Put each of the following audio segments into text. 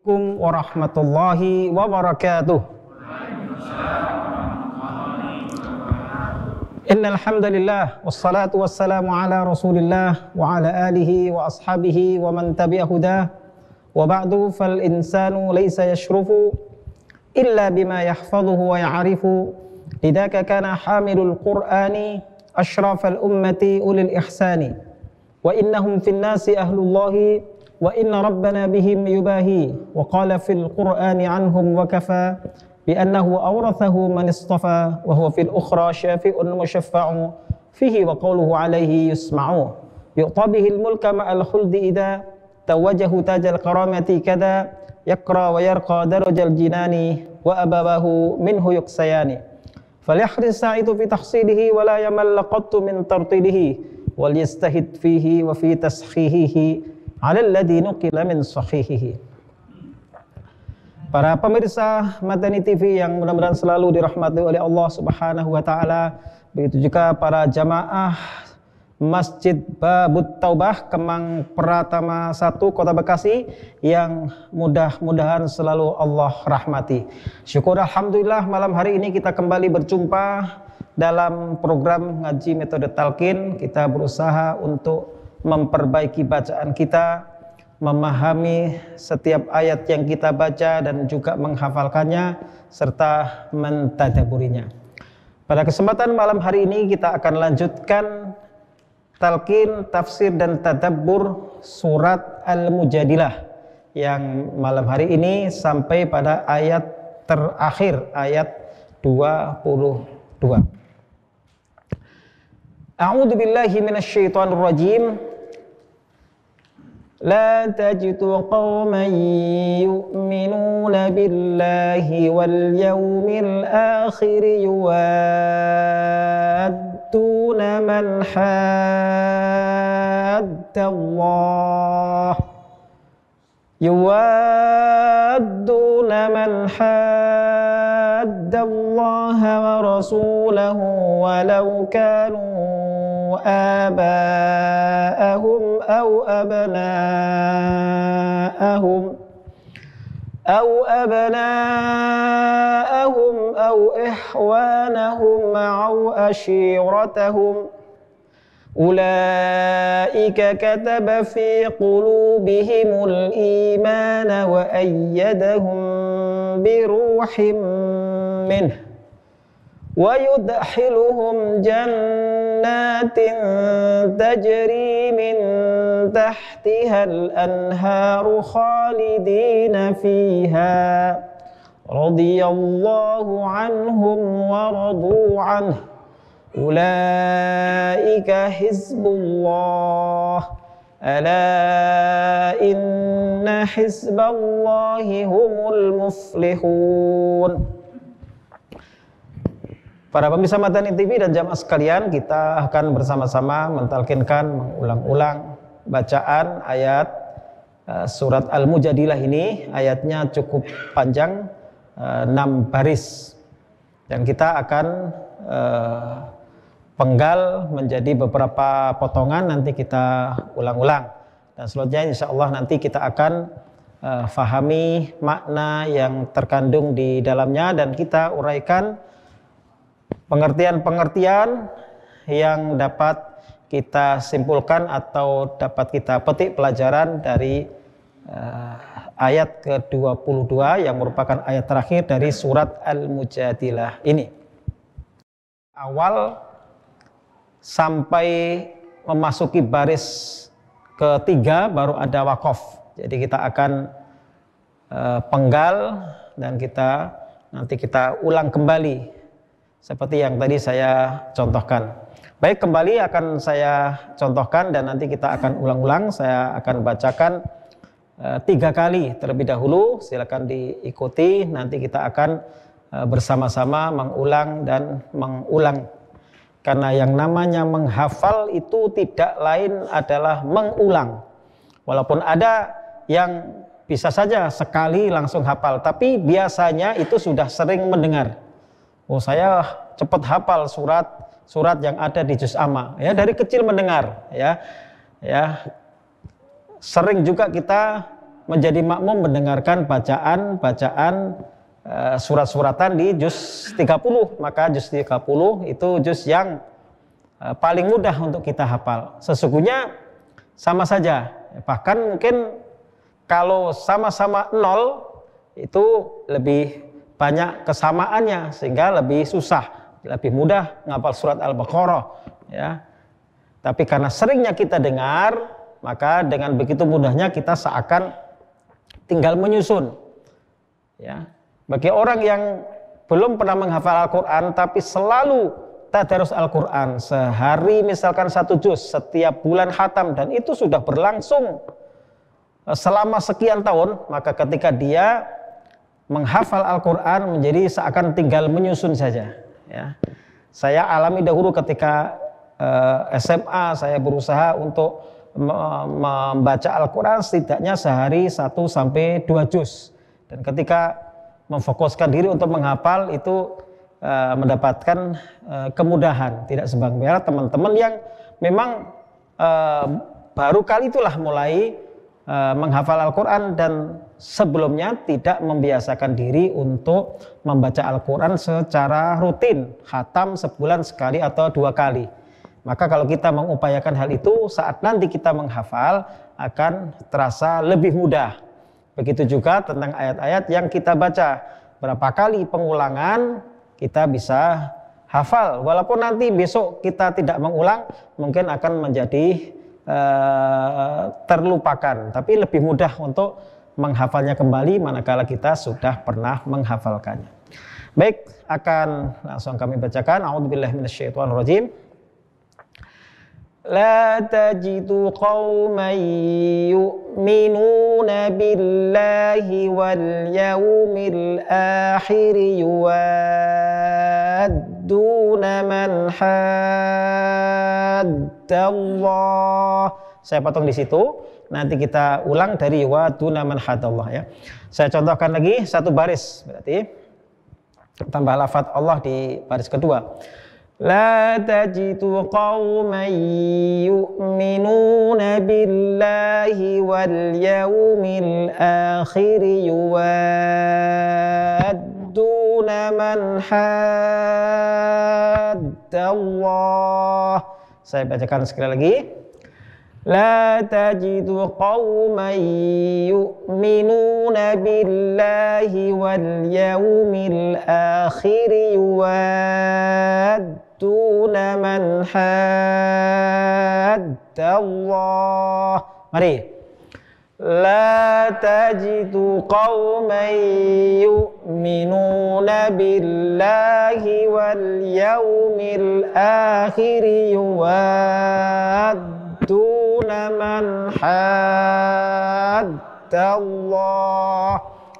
Assalamualaikum warahmatullahi wabarakatuh. Innal hamdalillah wassalatu wassalamu ala Rasulillah wa ala alihi wa ashabihi wa man tabi'a hudah. Wa ba'du fal insanu laysa yashrufu illa bima yahfazuhu wa ya'rifu. Lidaka kana hamilul Qur'ani ashrafal ummati ulil ihsani. Wa innahum fin nasi ahlullahi wa inna rabbana bihim yubahi. Wa qala fil Qur'ani anhum wa kafa bi annahu awrathahu man istafa wa huwa fil ukhra syafi'un musyaffa'u fihi wa qawluhu alayhi yusma'u yu'ta bihil mulka ma'al khuldi idha tawajahu tajal karamati kada yakra wa yarqa darajal jinani wa ababahu minhu yuksayani falyahris sa'idu fi tahsilihi wa la yamal qattu min tartilihi wal yastahid fihi wa fi tashihihi ala alladhi nuqila min sahihihi. Para pemirsa Madani TV yang mudah-mudahan selalu dirahmati oleh Allah Subhanahu wa taala, begitu juga para jamaah Masjid Babut Taubah Kemang Pratama 1 Kota Bekasi yang mudah-mudahan selalu Allah rahmati. Syukur alhamdulillah malam hari ini kita kembali berjumpa dalam program ngaji metode talqin. Kita berusaha untuk memperbaiki bacaan kita, memahami setiap ayat yang kita baca dan juga menghafalkannya serta mentadaburinya. Pada kesempatan malam hari ini kita akan lanjutkan talqin, tafsir dan tadabbur surat Al-Mujadilah yang malam hari ini sampai pada ayat terakhir, ayat 22. A'udzu billahi minasyaitonir rajim. لا تجد قوما يؤمنون بالله واليوم الآخر يوادون من حاد الله ورسوله ولو كانوا آباءهم أو أبناءهم أو إخوانهم أو عشيرتهم أولئك كتب في قلوبهم الإيمان وأيدهم بروح منه ويدخلهم جنات تجري من تحتها الأنهار خالدين فيها رضي الله عنهم ورضوا عنه أولئك حزب الله ألا إن حزب الله هم المفلحون. Para pemirsa Madani TV dan jamaah sekalian, kita akan bersama-sama mentalkinkan, mengulang-ulang bacaan ayat surat Al-Mujadilah ini. Ayatnya cukup panjang, 6 baris. Dan kita akan penggal menjadi beberapa potongan, nanti kita ulang-ulang. Dan selanjutnya insya Allah nanti kita akan fahami makna yang terkandung di dalamnya dan kita uraikan pengertian-pengertian yang dapat kita simpulkan atau dapat kita petik pelajaran dari ayat ke-22 yang merupakan ayat terakhir dari surat Al-Mujadilah ini. Awal sampai memasuki baris ketiga baru ada waqaf. Jadi kita akan penggal dan nanti kita ulang kembali seperti yang tadi saya contohkan. Baik, kembali akan saya contohkan dan nanti kita akan ulang-ulang. Saya akan bacakan 3 kali terlebih dahulu. Silakan diikuti. Nanti kita akan bersama-sama mengulang dan mengulang. Karena yang namanya menghafal itu tidak lain adalah mengulang. Walaupun ada yang bisa saja sekali langsung hafal, tapi biasanya itu sudah sering mendengar. Oh, saya cepat hafal surat yang ada di juz amma. Ya, dari kecil mendengar, ya. Sering juga kita menjadi makmum mendengarkan bacaan surat-suratan di juz 30. Maka juz 30 itu juz yang paling mudah untuk kita hafal. Sesungguhnya sama saja, bahkan mungkin kalau sama-sama 0 itu lebih banyak kesamaannya sehingga lebih susah, lebih mudah menghafal surat Al-Baqarah ya. Tapi karena seringnya kita dengar, maka dengan begitu mudahnya kita seakan tinggal menyusun ya. Bagi orang yang belum pernah menghafal Al-Quran tapi selalu tadarus Al-Quran, sehari misalkan 1 juz, setiap bulan khatam, dan itu sudah berlangsung selama sekian tahun, maka ketika dia menghafal Al-Quran menjadi seakan tinggal menyusun saja ya. Saya alami dahulu ketika SMA, saya berusaha untuk membaca Al-Quran setidaknya sehari 1 sampai 2 juz, dan ketika memfokuskan diri untuk menghafal itu mendapatkan kemudahan. Tidak sebagaimana teman-teman yang memang baru kali itulah mulai menghafal Al-Quran dan sebelumnya tidak membiasakan diri untuk membaca Al-Quran secara rutin, khatam sebulan sekali atau 2 kali. Maka kalau kita mengupayakan hal itu, saat nanti kita menghafal akan terasa lebih mudah. Begitu juga tentang ayat-ayat yang kita baca, berapa kali pengulangan kita bisa hafal. Walaupun nanti besok kita tidak mengulang, mungkin akan menjadi terlupakan. Tapi lebih mudah untuk menghafalnya kembali manakala kita sudah pernah menghafalkannya. Baik, akan langsung kami bacakan. A'udzubillahi minasyaitonirrajim. La tajidu qauman yu'minuna billahi wal yawmil akhir yuwadduna man haddallah. Saya potong di situ. Nanti kita ulang dari yuwadduna man haddallah ya. Saya contohkan lagi 1 baris, berarti tambah lafaz Allah di baris kedua. La tajidu qauman yu'minuna billahi wal yawmil akhir yuwadduna man haddallah. Saya bacakan sekali lagi. La tajidu qauman yu'minuna billahi wal yawmil akhir yuwadduna man haddallah. Mari. La tajidu qauman yu'minuna billahi wal yawmil akhir yuwadduna man haddallah.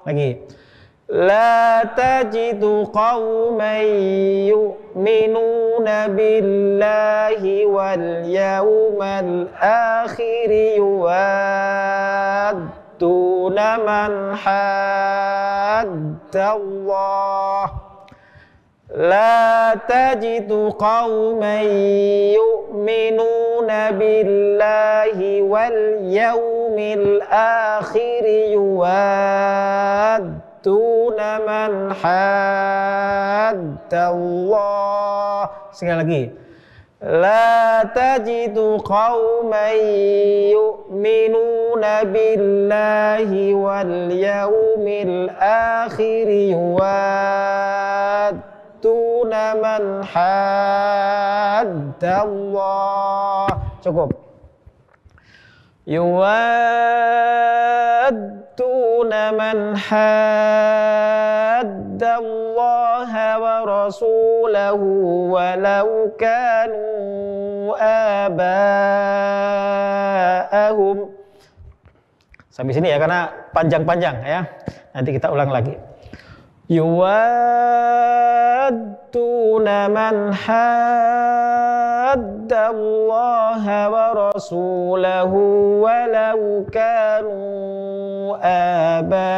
Lagi. La tajidu qauman yu'minuna billahi wal yawmal akhir yuwadduna man haddallah. La tajidu qauman yu'minuna billahi wal yawmil akhir yuwadduna man haddallah. Sekali lagi. La tajidu qauman yu'minuna billahi wal yawmil akhir yuwadduna man haddallah. Cukup. Yuwadduna man haddallaha wa rasulahu walau kanu aba'ahum. Sampai sini ya, karena panjang-panjang ya. Nanti kita ulang lagi. Yuwadduna man haddallaha wa rasulahu walau kanu aba'ahum.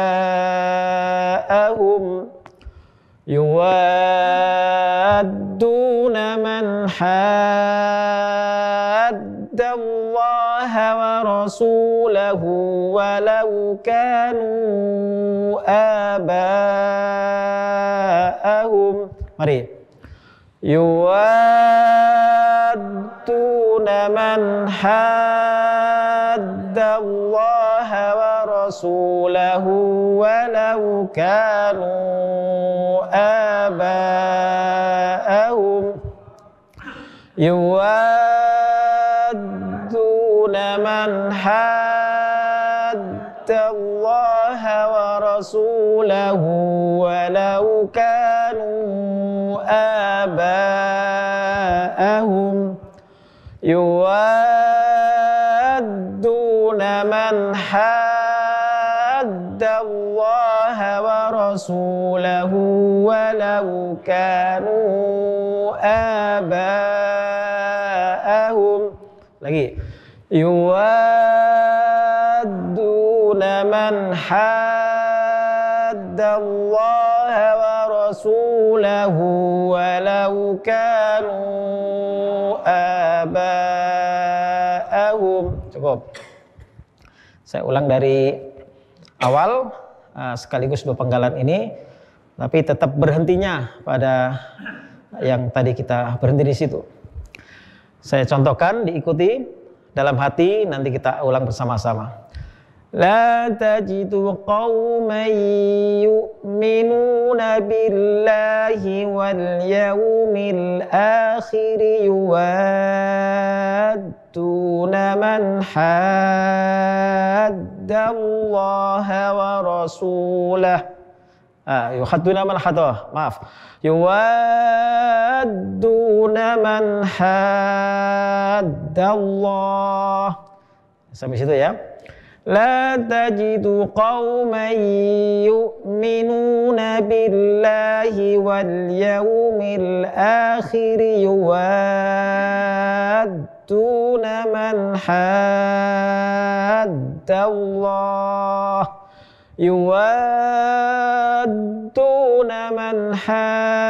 Yuwadduna man haddallaha wa rasulahu walau kanu aba'ahum. Mari. Yuwadduna man haddallaha wa rasulahu walau kanu aba'ahum. Yuwadduna man haddallaha wa rasulahu walau kanu aba'ahum. Yuwadduna man haddallaha wa rasulahu walau kanu aba'ahum. Lagi. Yuwadduna man haddallaha wa rasulahu walau kanu aba'ahum. Cukup. Saya ulang dari awal sekaligus berpenggalan ini, tapi tetap berhentinya pada yang tadi kita berhenti di situ. Saya contohkan, diikuti dalam hati, nanti kita ulang bersama-sama. La tajidu qauman yu'minuna billahi wal yawmil akhir yuwadduna man haddallaha wa rasulahu. Yuwadduna man haddallaha, maaf. Yuwadduna man haddallah. Sampai situ ya. La tajidu qauman yu'minuna billahi wal yawmil akhir yuwadduna man haddallah. Yuwadduna man haddallaha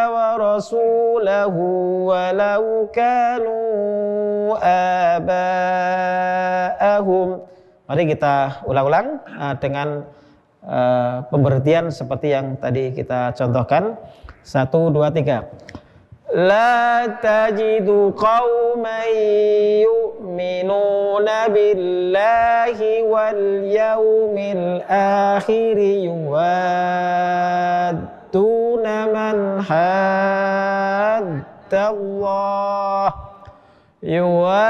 wa rasulahu walau kanu aba'ahum. Mari kita ulang-ulang dengan pemberhentian seperti yang tadi kita contohkan. 1, 2, 3. La tajidu qauman yu'minuna billahi wal yawmil akhir yuwadduna man haddallah. Yuwadduna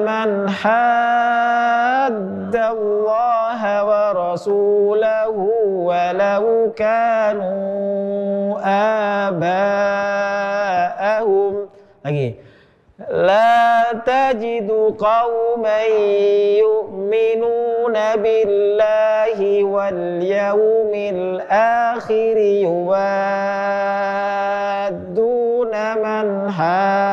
man haddallaha wa rasulahu walau kanu aba'ahum. Lagi. La tajidu qauman yu'minuna billahi wal yawmil akhir yuwadduna man haddallaha.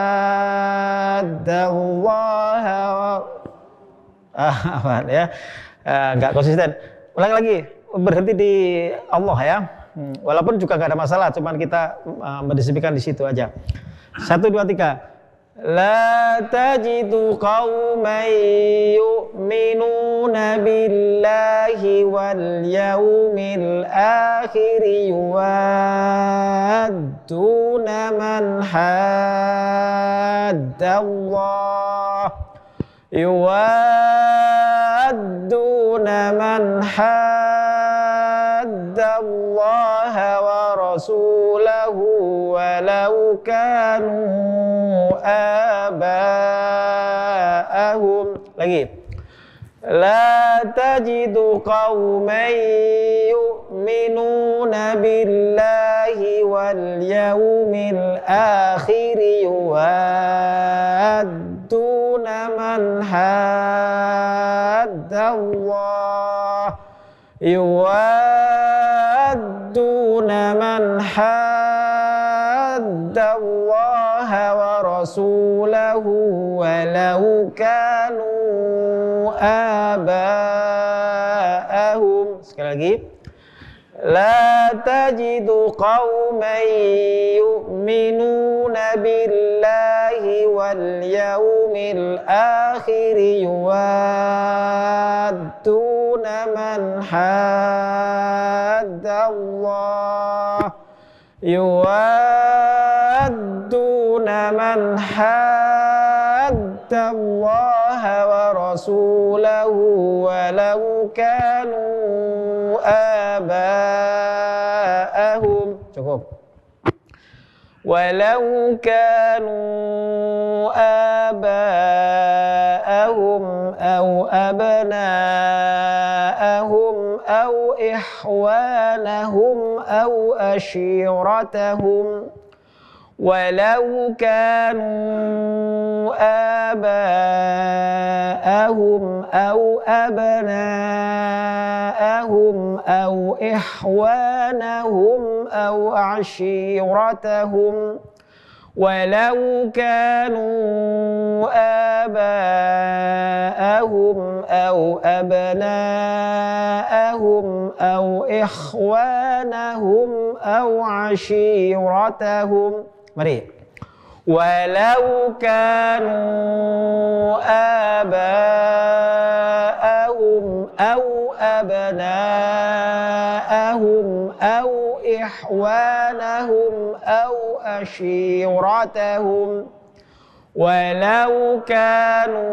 Ya. Enggak konsisten. Ulang lagi. Berhenti di Allah ya. Walaupun juga enggak ada masalah, cuman kita mendisiplinkan di situ aja. 1, 2, 3. La tajidu qauman yu'minuna billahi wal yawmil akhir yuwadduna man haddallah. Yuwadduna man haddallaha wa rasulahu walau kanu aba'ahum. Lagi. La tajidu qauman yu'minuna billahi wal yawmil akhir yuwadduna man haddallah. Yuwadduna man haddallaha wa rasulahu walau kanu aba'ahum. Sekali lagi. La tajidu qauman yu'minuna billahi yawmil akhir yuwadduna man haddallah wa rasulahu walau kanu aba'ahum. Cukup. Walau kanu aba'ahum aw abna'ahum aw ihwanahum aw ashiratahum. Walau kanu aba'ahum aw abna'ahum aw ihwanahum aw ashiratahum. Walau kanu aba'ahum aw abna'ahum aw ihwanahum aw ashiratahum. Mari. Walau kanu aba'ahum aw abna'ahum aw ihwanahum aw ashiratahum. Walau kanu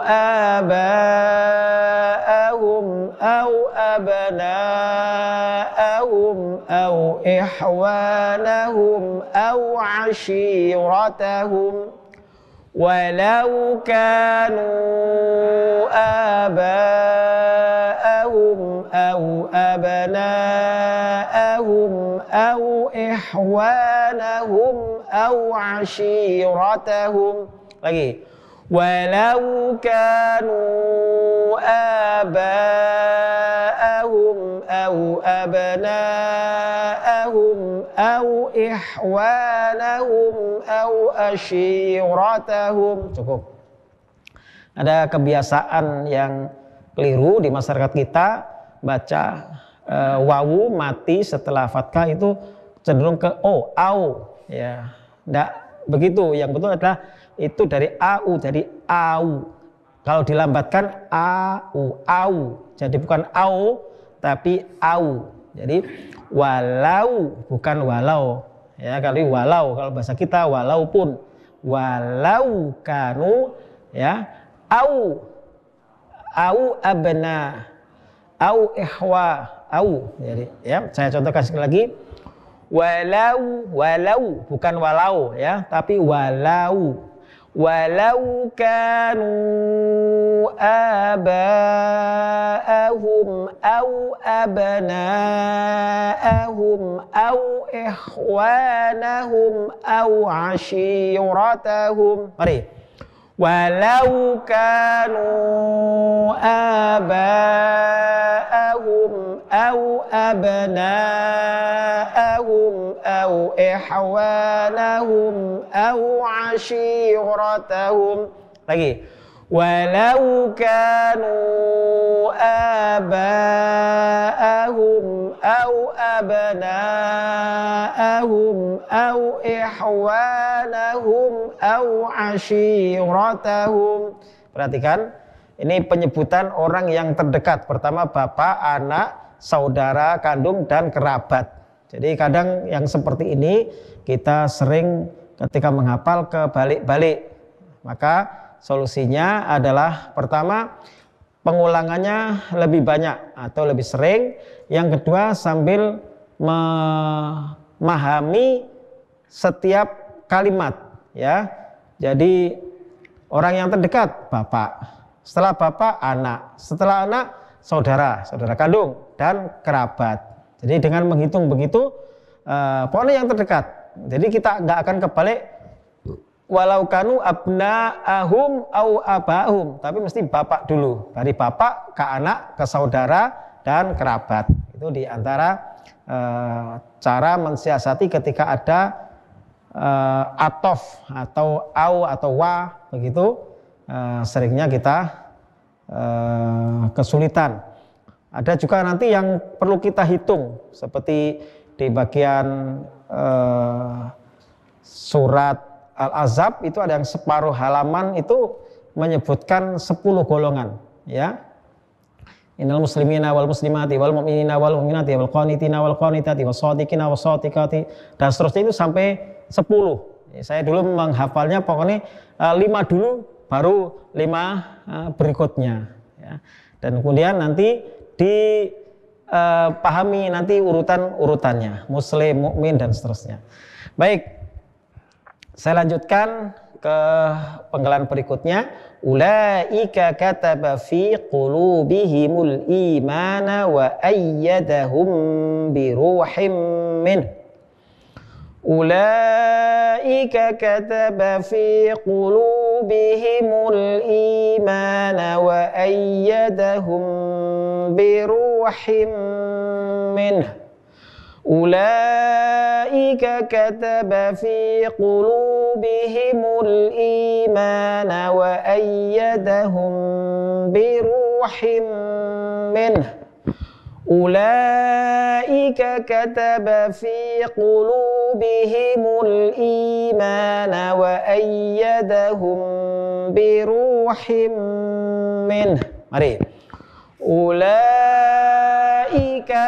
aba'ahum aw abna'ahum aw ihwanahum aw ashiratahum. Walau kanu aba'ahum aw abna'ahum aw ihwanahum aw ashiratahum. Lagi. Walau kanu aba'ahum aw abna'ahum aw ihwanahum aw ashiratahum. Cukup. Ada kebiasaan yang keliru di masyarakat kita, baca wawu mati setelah fathah itu cenderung ke o, au, ya. Tidak begitu. Yang betul adalah itu dari au, dari au. Kalau dilambatkan au, au. Jadi bukan au tapi au. Jadi walau bukan walau. Ya, kali walau, kalau bahasa kita walaupun, walau kanu, ya, au abna, au ihwa, au. Jadi ya, saya contohkan sekali lagi. Walau bukan walau, ya, tapi walau kanu aba'ahum aw abna'ahum aw ihwanahum aw ashiratahum. Mari. Walau kanu aba'ahum aw abna'ahum aw ihwanahum aw ashiratahum. Lagi. Walau kanu aba'ahum aw abna'ahum aw ihwanahum aw ashiratahum. Perhatikan, ini penyebutan orang yang terdekat. Pertama bapak, anak, saudara kandung dan kerabat. Jadi kadang yang seperti ini kita sering ketika menghafal kebalik-balik. Maka solusinya adalah pertama pengulangannya lebih banyak atau lebih sering. Yang kedua sambil memahami setiap kalimat, ya. Jadi orang yang terdekat bapak, setelah bapak anak, setelah anak saudara kandung dan kerabat. Jadi dengan menghitung begitu pokoknya yang terdekat. Jadi kita nggak akan kebalik walau kanu abna'ahum au abahum, tapi mesti bapak dulu. Dari bapak ke anak, ke saudara dan kerabat. Itu di antara cara mensiasati ketika ada atof atau au atau wa, begitu seringnya kita kesulitan. Ada juga nanti yang perlu kita hitung, seperti di bagian surat Al-Ahzab itu ada yang separuh halaman itu menyebutkan 10 golongan, ya. Innal muslimina wal muslimati wal mu'minina wal mu'minati wal qanitina wal qanitati was shadiqina was shadiqati, dan seterusnya itu sampai 10. Saya dulu menghafalnya pokoknya 5 dulu baru 5 berikutnya, ya. Dan kemudian nanti dipahami nanti urutannya, muslim, mukmin, dan seterusnya. Baik, saya lanjutkan ke penggalan berikutnya. Ulaika kataba fi qulubihimul imana wa ayyadahum bi ruhim min. Ulaika kataba fi qulubihimul imana wa ayyadahum bi ruhim min. Ulaika kataba fi qulubihimul imana wa ayyadahum bi ruhim minhu. Ulaika kataba fi qulubihimul imana wa ayyadahum bi ruhim minhu. Mari. Ulaika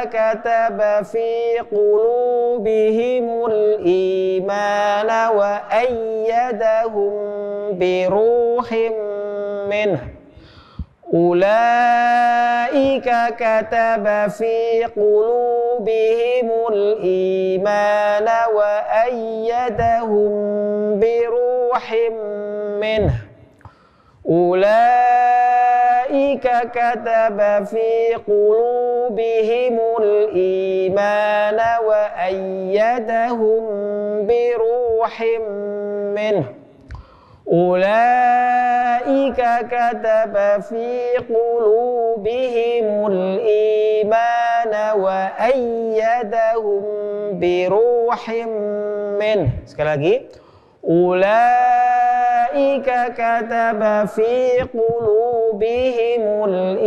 kataba fi qulubihimul imana wa ayyadahum bi ruhim minhu. Ulaika kataba fi qulubihimul imana wa ayyadahum bi ruhim minhu. Ulaika kataba fi qulubihimul imana wa ayyadahum bi ruhim minhu. Ulaika kataba fi qulubihimul imana wa ayyadahum bi ruhim minhu. Sekali lagi. Ulaika kataba fi qulubihimul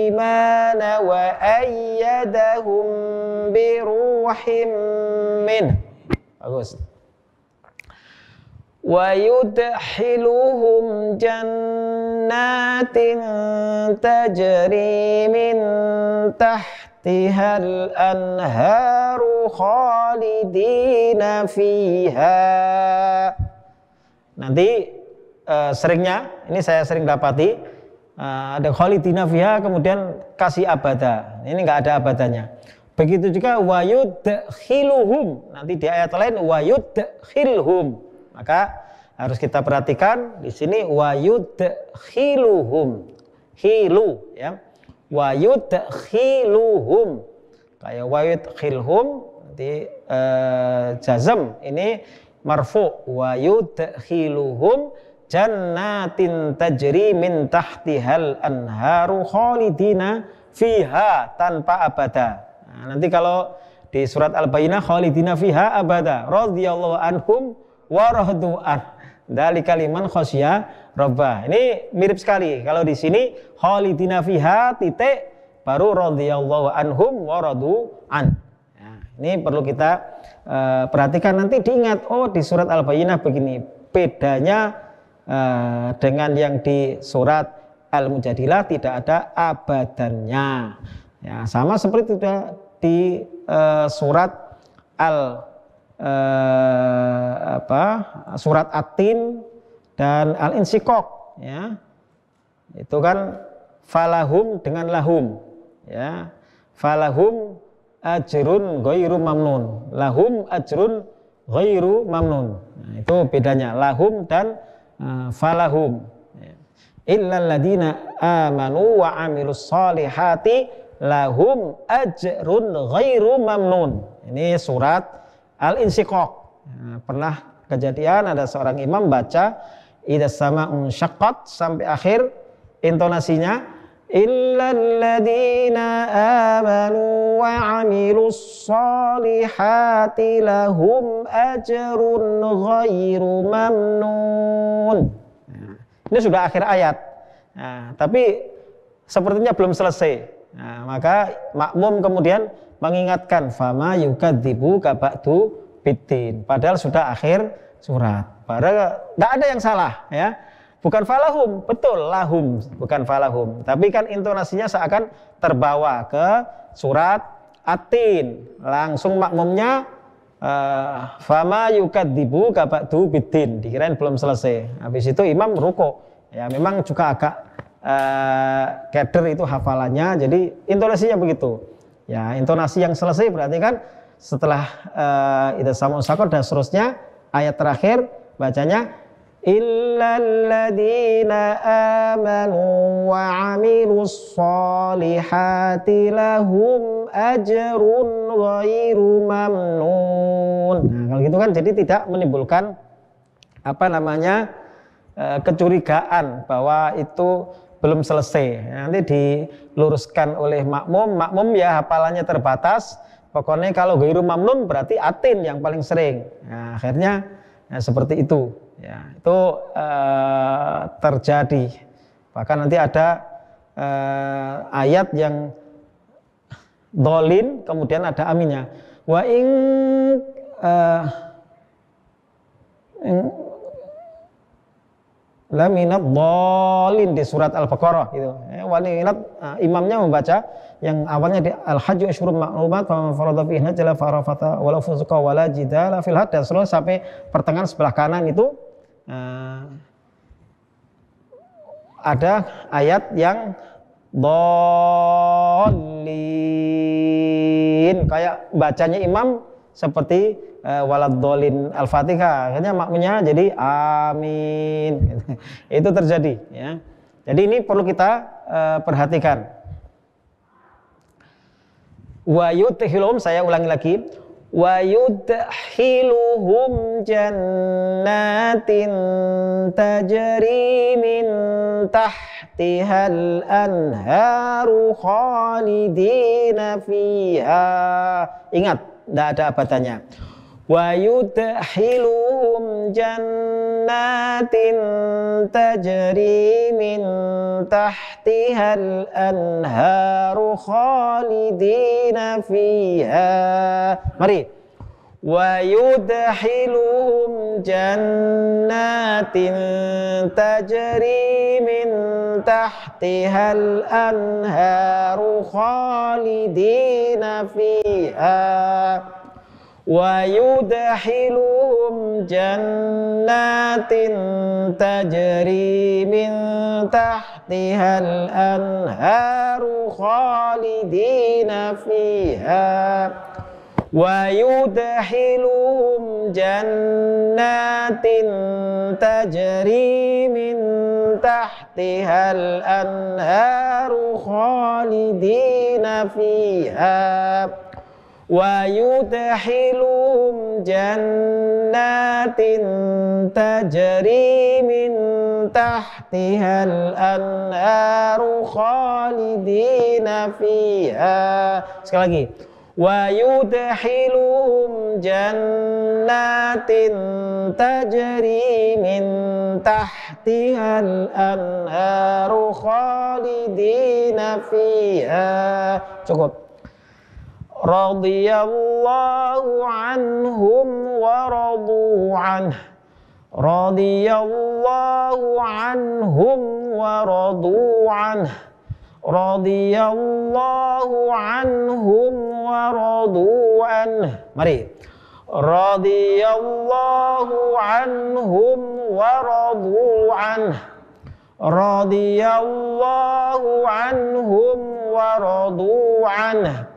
imana wa ayyadahum bi ruhim minhu. Bagus. Wa yudkhiluhum jannatin tajri min tahtihal anharu khalidina fiha. Nanti seringnya, ini saya sering dapati ada khalidina fiha kemudian kasih abada. Ini enggak ada abadanya. Begitu juga wa yudkhiluhum. Nanti di ayat lain wa yudkhilhum. Maka harus kita perhatikan di sini wa yudkhiluhum. Khilu, ya. Wa yudkhiluhum. Kayak wa yudkhilhum nanti jazm ini marfu. Wa yudkhiluhum jannatin tajri min tahtihal anharu khalidina fiha tanpa abada. Nah, nanti kalau di surat Al-Bayyinah khalidina fiha abada radhiyallahu anhum wa radu an dzalika liman khasya rabbah. Ini mirip sekali. Kalau di sini khalidina fiha titik baru radhiyallahu anhum wa radu an. Nah, ini perlu kita perhatikan, nanti diingat, oh di surat Al-Bayyinah begini. Bedanya dengan yang di surat Al-Mujadilah tidak ada abadannya. Ya, sama seperti itu di surat surat At-Tin dan Al-Insyiqaq, ya. Itu kan falahum dengan lahum, ya. Falahum ajrun ghairu mamnun. Lahum ajrun ghairu mamnun. Nah, itu bedanya lahum dan falahum. Illal ladina amanu wa amilus solihati lahum ajrun ghairu mamnun. Ini surat Al-Insyiqaq. Nah, pernah kejadian ada seorang imam baca idzas sama'un syaqqat sampai akhir intonasinya illal ladina amanu wa amilus solihati lahum ajrun ghairu mamnun. Nah, ini sudah akhir ayat. Nah, tapi sepertinya belum selesai. Nah, maka makmum kemudian mengingatkan fama yukadzibu kaba'du biddin. Padahal sudah akhir surat. Padahal nggak ada yang salah ya. Bukan falahum, betul lahum, bukan falahum. Tapi kan intonasinya seakan terbawa ke surat At-Tin. Langsung makmumnya fama yukadzibu kabadu bidin. Dikirain belum selesai. Habis itu imam ruko. Ya memang juga agak keder itu hafalannya. Jadi intonasinya begitu. Ya intonasi yang selesai berarti kan setelah idza samu sakor dan seterusnya ayat terakhir bacanya illalladzina amanu wa 'amilus sholihati lahum ajrun ghairu mamnun. Nah, kalau gitu kan jadi tidak menimbulkan kecurigaan bahwa itu belum selesai. Nanti diluruskan oleh makmum ya hafalannya terbatas. Pokoknya kalau ghairu mamnun berarti At-Tin yang paling sering. Nah, akhirnya seperti itu. Ya, itu terjadi. Bahkan nanti ada ayat yang dolin, kemudian ada aminnya. Wa laminat dolin di surat Al-Baqarah gitu. Walinat imamnya membaca yang awalnya di Al-Hajj asyhurun ma'lumat faman farada fihi najla farafata wala fusuqa wala jidala fil hajj dan seterusnya sampai pertengahan sebelah kanan itu ada ayat yang dolin kayak bacanya imam seperti waladhdallin Al-Fatihah, akhirnya makmunya jadi amin. Itu terjadi ya. Jadi ini perlu kita perhatikan. Wa yudkhiluhum, saya ulangi lagi. Wa yudkhiluhum jannatin tajri min tahtihal anharu khalidina fiha. Ingat, tidak ada abadannya. Wa yudkhiluhum jannatin tajri min tahtihal anharu khalidina fiha. Mari. Wa yudkhiluhum jannatin tajri min tahtihal anharu khalidina fiha. Wa yudkhiluhum jannatin tajri min tahtihal anharu khalidina fiha. Wa yudkhiluhum jannatin tajri min tahtihal anharu khalidina fiha. Wa yudkhiluhum jannatin tajri min tahtihal anharu khalidina fiha. Sekali lagi. Wa yudkhiluhum jannatin tajri min tahtihal anharu khalidina fiha. Cukup. Radiyallahu anhum wa radu anhu. Radiyallahu anhum wa radu anhu. Radiyallahu anhum wa radu anhu. Mari. Radiyallahu anhum wa radu anhu. Radiyallahu anhum wa radu anhu.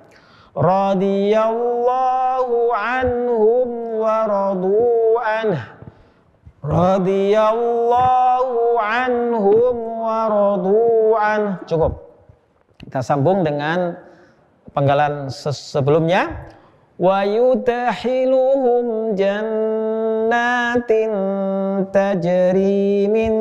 Radiyallahu anhum wa radu anhu. Radiyallahu anhum wa radu anhu. Cukup. Kita sambung dengan penggalan sebelumnya. Wa yudkhiluhum jannatin tajri min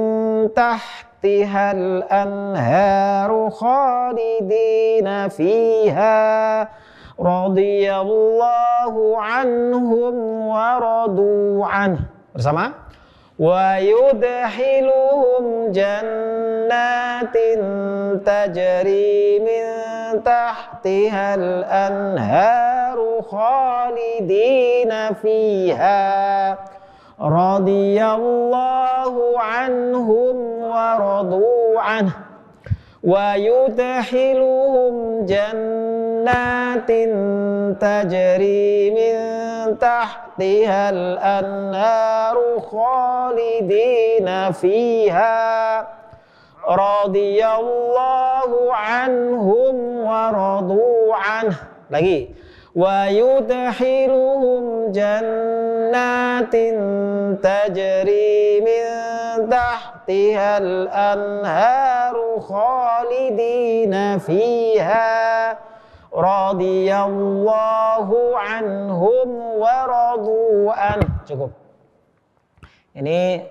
tahtihal anharu khalidina fiha. Radiyallahu anhum wa radu anhu. Bersama. Wa yudkhiluhum jannatin tajri min tahtihal anharu khalidina fiha. radhiyallahu anhum wa radu anhu wa yudkhiluhum jannatin tajri min tahtihal anharu khalidina fiha radhiyallahu anhum wa radu anhu. Lagi, wa yudkhiluhum jannatin tajri min tahtihal anharu khalidina fiha radhiyallahu anhum wa radu anhu. Cukup. Ini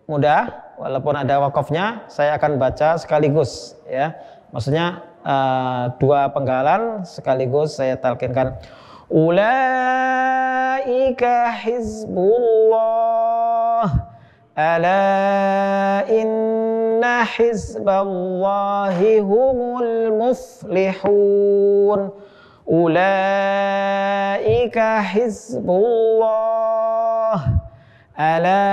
mudah, walaupun ada wakafnya, saya akan baca sekaligus ya. Maksudnya dua penggalan sekaligus saya talqinkan. Ulaika hizbullah ala inna hizballahi humul muflihun. Ulaika hizbullah ala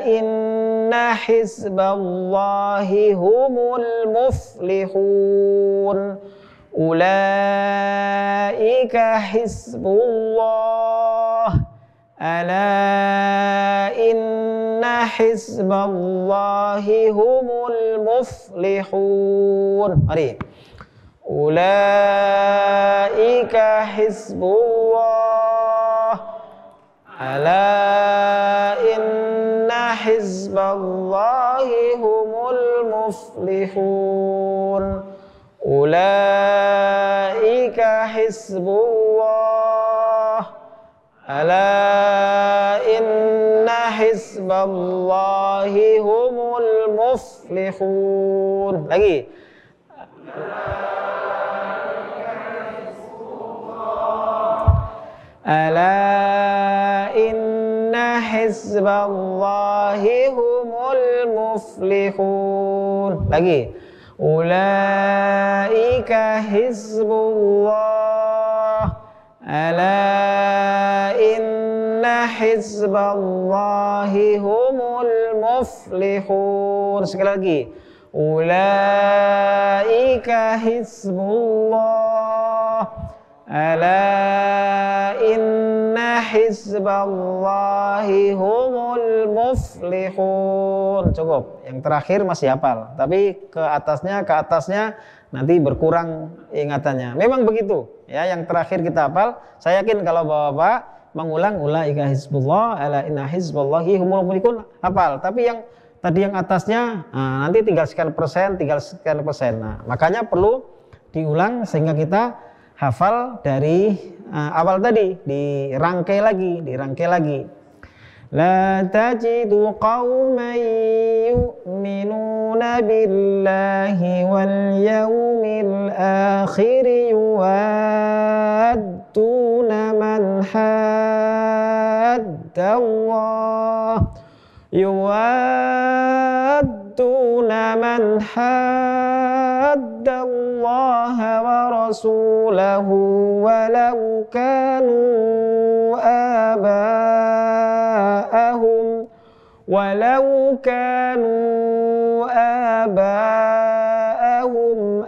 inna hizballahi humul muflihun. Ulaika hizbullah ala inna hizballahi humul muflihun. Mari. Ulaika hizbullah ala inna hizballahi humul muflihun. Ulaika hizbullah ala inna hizballahi humul muflihun. Lagi. Ala inna hizballahi humul muflihun. Lagi. Ulaika hizbullah ala inna hizballahi humul muflihun. Sekali lagi. Ulaika hizbullah ala inna hizballahi humul muflihun. Cukup. Yang terakhir masih hafal, tapi ke atasnya nanti berkurang ingatannya. Memang begitu ya, yang terakhir kita hafal. Saya yakin kalau Bapak mengulang ulaika hizbullah ala inna hizballahi humul muflihun hafal, tapi yang tadi yang atasnya nanti tinggal sekian persen. Nah, makanya perlu diulang sehingga kita hafal dari awal tadi, dirangkai lagi. La tajidu qauman yu'minuna billahi wal yawmil akhir yuwadduna man haddallah wa rasulahu walau kanu aba'ahum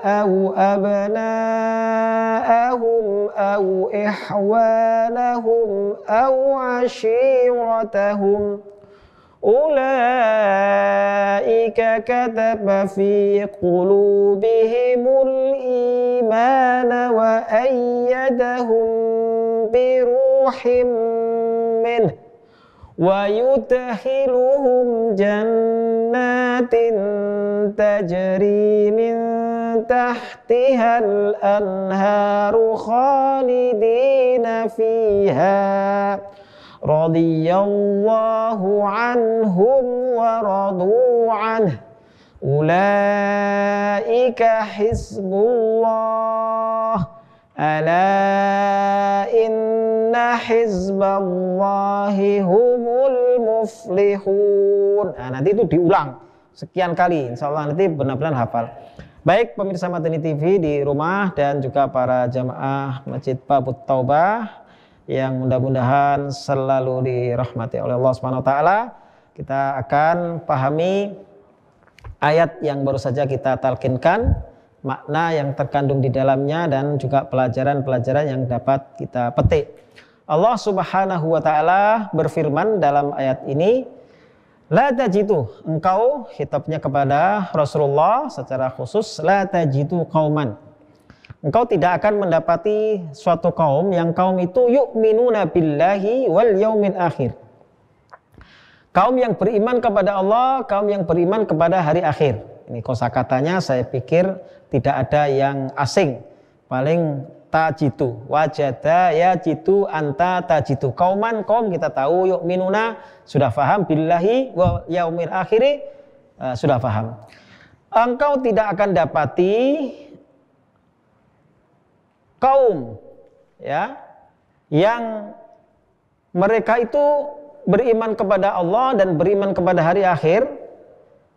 aw abna'ahum aw ihwanahum aw ashiratahum. Ulaika kataba fi qulubihimul imana wa ayyadahum bi ruhim minhu wa yudkhiluhum jannatin tajri min tahtihal anharu khalidina fiha radhiyallahu anhum wa radu anhu. Ulaika hizbullah ala inna hizballahi humul muflihun. Nah, nanti itu diulang sekian kali, insya Allah nanti benar-benar hafal. Baik pemirsa Madani TV di rumah dan juga para jamaah Masjid Babut Taubah, yang mudah-mudahan selalu dirahmati oleh Allah Subhanahu wa taala. Kita akan pahami ayat yang baru saja kita talqinkan, makna yang terkandung di dalamnya dan juga pelajaran-pelajaran yang dapat kita petik. Allah Subhanahu wa taala berfirman dalam ayat ini, la tajidu, engkau, khitabnya kepada Rasulullah secara khusus, la tajidu qauman, engkau tidak akan mendapati suatu kaum yang kaum itu yu'minuna billahi wal yaumil akhir, kaum yang beriman kepada Allah, kaum yang beriman kepada hari akhir. Ini kosakatanya saya pikir tidak ada yang asing. Paling tajidu, wajada yajidu, anta tajidu. Kauman, kaum kita tahu, yu'minuna sudah paham, billahi wa yaumil akhiri sudah paham. Engkau tidak akan dapati kaum ya yang mereka itu beriman kepada Allah dan beriman kepada hari akhir,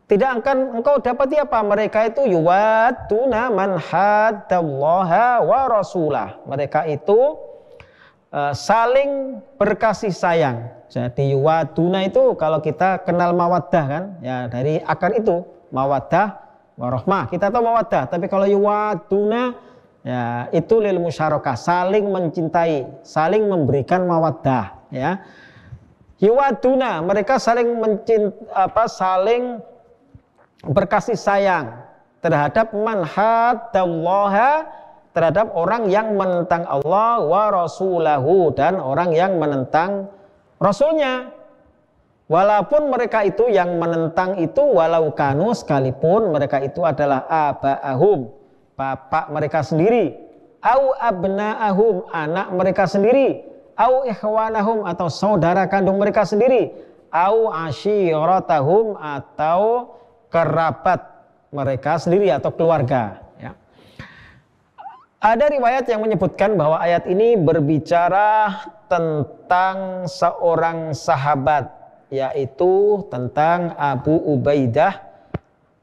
tidak akan engkau dapati apa? Mereka itu yuwadduna man haddallaha wa rasulah. Mereka itu saling berkasih sayang. Jadi yuwadduna itu kalau kita kenal mawaddah kan, ya dari akar itu mawaddah warahmah. Kita tahu mawaddah, tapi kalau yuwadduna ya itu lil musyarakah, saling mencintai, saling memberikan mawaddah ya. Yuwaduna, mereka saling saling berkasih sayang terhadap man haddallaha, terhadap orang yang menentang Allah, wa rasulahu, dan orang yang menentang rasulnya. Walaupun mereka itu yang menentang itu, walau kanu, sekalipun mereka itu adalah aba'ahum, bapak mereka sendiri, au abna'ahum, anak mereka sendiri, au ikhwanahum, atau saudara kandung mereka sendiri, au asyiratahum, atau kerabat mereka sendiri atau keluarga ya. Ada riwayat yang menyebutkan bahwa ayat ini berbicara tentang seorang sahabat, yaitu tentang Abu Ubaidah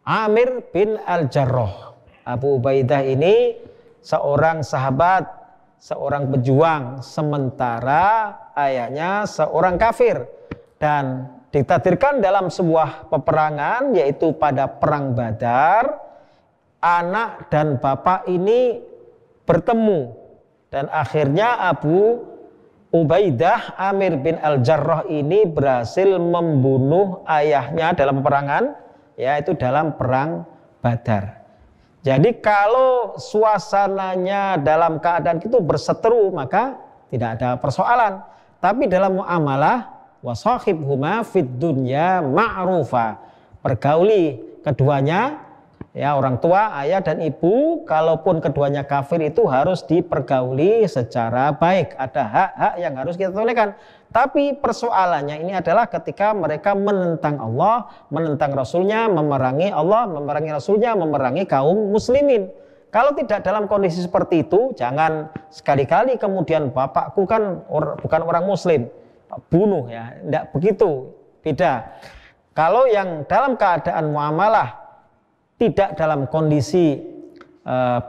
Amir bin Al-Jarrah. Abu Ubaidah ini seorang sahabat, seorang pejuang, sementara ayahnya seorang kafir, dan ditakdirkan dalam sebuah peperangan, yaitu pada perang Badar, anak dan bapak ini bertemu, dan akhirnya Abu Ubaidah Amir bin Al-Jarrah ini berhasil membunuh ayahnya dalam peperangan, yaitu dalam perang Badar. Jadi kalau suasananya dalam keadaan itu berseteru, maka tidak ada persoalan. Tapi dalam muamalah, wasahibhuma fid dunya ma'rufa, pergauli keduanya, ya orang tua, ayah dan ibu, kalaupun keduanya kafir itu harus dipergauli secara baik. Ada hak-hak yang harus kita tunaikan. Tapi persoalannya ini adalah ketika mereka menentang Allah, menentang Rasulnya, memerangi Allah, memerangi Rasulnya, memerangi kaum muslimin. Kalau tidak dalam kondisi seperti itu, jangan sekali-kali kemudian bapakku kan bukan orang muslim, bunuh ya. Tidak begitu, beda. Kalau yang dalam keadaan muamalah, tidak dalam kondisi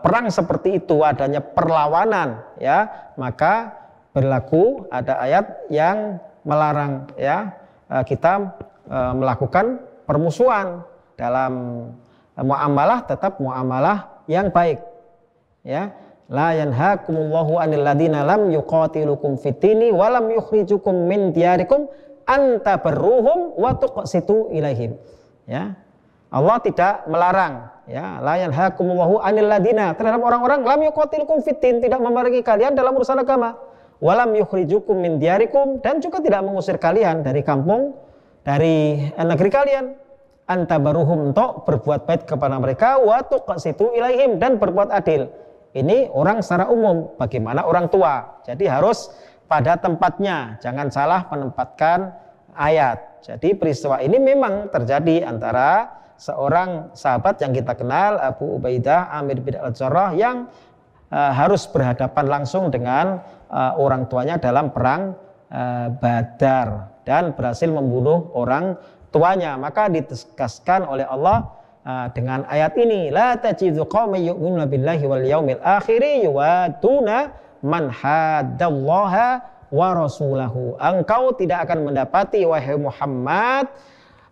perang seperti itu, adanya perlawanan ya, maka berlaku ada ayat yang melarang ya kita melakukan permusuhan. Dalam muamalah tetap muamalah yang baik ya. La yanhaakumullahu 'anil ladzina lam yuqatilukum fid-dini wa lam yukhrijukum min diyarikum an tabarruhum wa tuqsitu ilaihim ya. Allah tidak melarang ya, la yanhaakumullahu 'anil ladzina, terhadap orang-orang lam yuqatilukum fid-din, tidak memerangi kalian dalam urusan agama, walam yukhrijukum min diyarikum, dan juga tidak mengusir kalian dari kampung, dari negeri kalian, antabaruhum, untuk berbuat baik kepada mereka, wa tuqsitu ilaihim, dan berbuat adil. Ini orang secara umum, bagaimana orang tua. Jadi harus pada tempatnya, jangan salah menempatkan ayat. Jadi peristiwa ini memang terjadi antara seorang sahabat yang kita kenal, Abu Ubaidah Amir bin Al-Jarrah, yang harus berhadapan langsung dengan orang tuanya dalam perang Badar dan berhasil membunuh orang tuanya. Maka ditegaskan oleh Allah dengan ayat ini, la tajidu qauman yu'minuna billahi wal yaumil akhir yuwaduna man haddallaha wa rasulahu. Engkau tidak akan mendapati wahai Muhammad